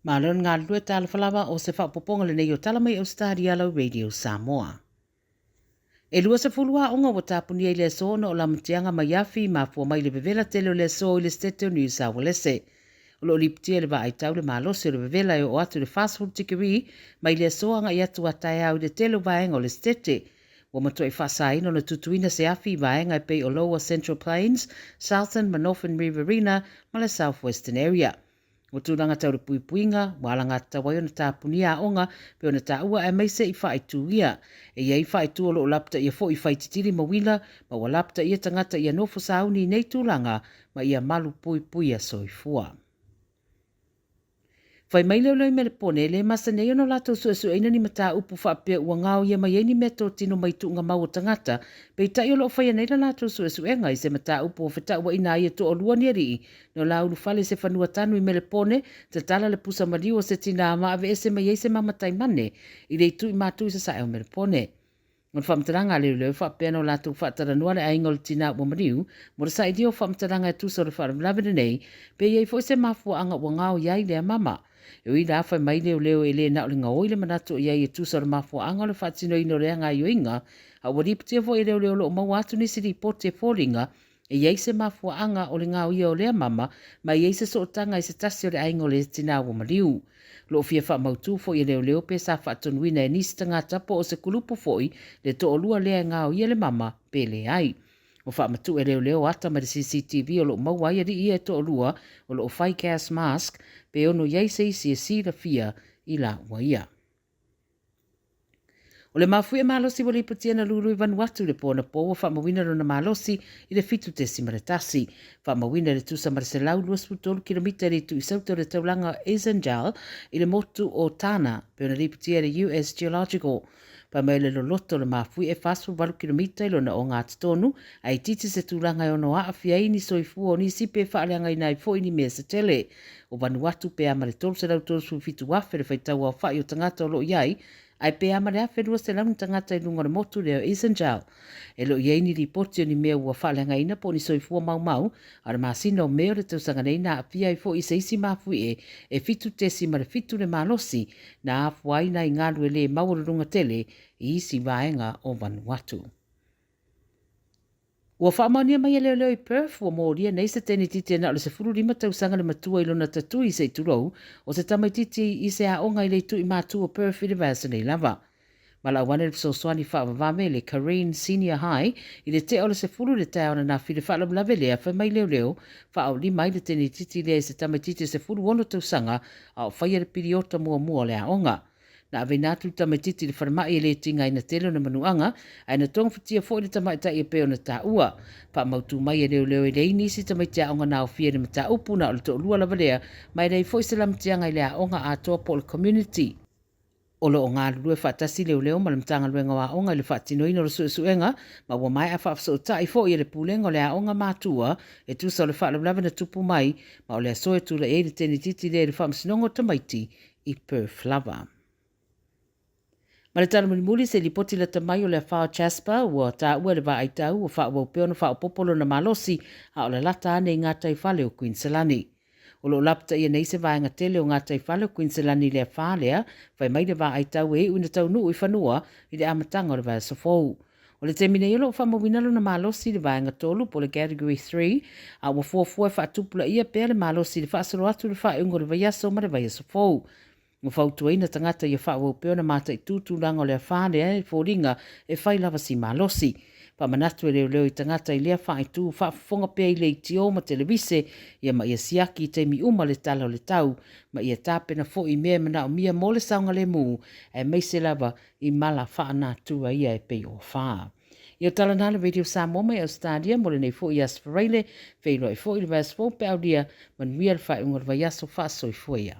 Malon ngā lue Tala Fou o se whapoponga le nei o tala mai Ausetalia lau Radio Samoa. E lua se fulua onga wa tapuni e le so na o la mtianga mai afi ma fua mai le bevela tele o le so i le stete o New South Wales. O lo liptia le va ai tau le malosi o le bevela e o atu le fast food tikiri mai le so anga i atu atai au le tele o vaenga o le stete. Wa mato i whasaino na tutuina se afi vaenga e pei o Lower Central Plains, Southern, Northern Riverina ma le Southwestern area. O tūranga tau pui puinga, walanga tawai o na tāpuni a onga, pe o na tāua e meise i whai tūia. E iei whai tūolo o lapta i a fo i whai titiri mawila, ma wa lapta i a tangata i a nofo sauni nei tūlanga, ma i a malu pui pui a soifua. Whai mai leo leo me le pone, le masa nei ono lato su eina ni mata upu whapea ua ngao ia mai eni meto tino mai tuunga mau o tangata, pe tai o loo whai nei la lato su enga i se mata upu o wheta ua ina ia to o lua ni rii, no la ulu fale se whanua tanu i me le pone, te tala le pusa mariu o se tina ama ave ese mai eise mamatai mane, i rei tu i matu i se sae o me le pone. Ngon whamtaranga leo leo whapea no lato whataranua le aingo le tina ua mariu, mo re sai dio whamtaranga e tusa o le wharamlavene nei, pe iei fo se mafua anga ua ngao iai lea mama. E ui la whai mai leo leo e le na olinga oile manato i ai e tūsara mafua anga le whatino ino rea ngā ioinga, a waripatia fo e leo leo lo mau atu ni siri pote e fōringa, e iei se mafua anga o le ngā oia o lea mama, ma iei se sootanga i se tasi o le aingo le tina ua mariu. Lo fia wha mautu fo i leo leo pe sa whatonuina e nisi tanga tapo o se kulupu foi le to olua lea ngā oia le mama pe le ai. O wha matu e leo leo ata ma le CCTV o lo mawai ari ia e to olua o lo whai gas mask pe ono iei se isi e si la fia i la waia. O le mafui e malosi wale ipatia na lulu i Vanuatu le pōna pō o whamawina rona malosi i le fitu te simaretasi. Whamawina le tusa mariselau 2 kilomita le tu i sauta le taulanga Ausetalia i le motu o Tana pe ona ipatia le US Geological. Pa mai le loloto le mafui e fasu 2 kilomita i lona o ngā tonu ai titi se tūlanga i ono a awhia ini soifu o nisi pe whaaleanga i nai fo ini mea se tele. O Vanuatu pe amare tolu se lau tolu su fitu wafe le whaitau au whai o tangata o lo iai, ai pe amare a whenua se lau tangata i lunga le motu leo Ausetalia. E lo iei ni ripoti o ni mea ua whaaleanga ina po ni soifua mau mau, ara masina o mea le tausanga nei na apia i fo i se isi mafui e fitu tesi ma le fitu le malosi na afuai na i ngalu e le maururunga tele i isi vaenga o Vanuatu. Ua whaamania mai leo leo i Perth, ua mōria nei se teni titi na o le se furu lima tausanga le matua i lona tatu i se turou, o se tamaititi i se aonga i le tu i mātua Perth i le vasa nei lava. Mala wane le sosoani whaavavame le Kareen Senior High i le te o le se furu le taona na fi le whaalawalawe lea whai mai leo leo, whaau li mai le teni titi le se tamaititi se furu ono tausanga au whaia le piriota mua le aonga. Na ave natu tamatiti le wharamai e le tinga i na telo na manuanga, ai na tongwhitia fo i le tamaita i a peo na tā ua. Pa mautu mai e leo leo e rei nisi tamaitia aonga nao fia ni mata upu na o le to lua lava lea, mai rei fo i se lamtianga i le aonga a toa po le community. O lo o ngā lue whaatasi leo leo ma le mtanga luenga wa aonga i le whaatino ino le suenga, ma wa mai a whaafso tai fo i le pulenga o le aonga mātua, e tusa o le whaalawalawa na tupu mai, ma o le asoe tula e le teni titi le whaamsinongo tamaiti i Perth lava. Ma le tala muli se li poti la tamai o le whao Jasper ua tā ua le vai tau o whao wapeo na whao popolo na malosi a o le lata ane i ngā taifale o Queenslandi. O lo lapta ia nei se vaenga tele o ngā taifale o Queenslandi le whaalea, vai mai le vai tau e uina tau nuu i whanua i le amatanga o le vai sofou. O le temine i lo whamawinalo na malosi le vaenga tolu po le category 3, a ua fuafua e whaatupula ia pēr le malosi le whaasaro atu le whaeungo le vai aso ma le vai sofou. Ngo fautua ina tangata ia whaua upeo na mata i tūtūranga o lea whālea e fōringa e whailava si malosi. Pa manatu e leo i tangata i lea whae tū whaafonga pia i le itio ma televise ia ma ia siaki i teimi uma le tala o le tau ma ia tāpena fo i mea mana o mia mo le saunga le mū e meise lava i mala whaana tua ia e pei o whaa. Ia tala nana Radio Samoa mai Ausetalia mo le nei fo i asfareile, feilo e fo i le vas fo pe audia manuia le whae ungar vai aso wha soi fo ia.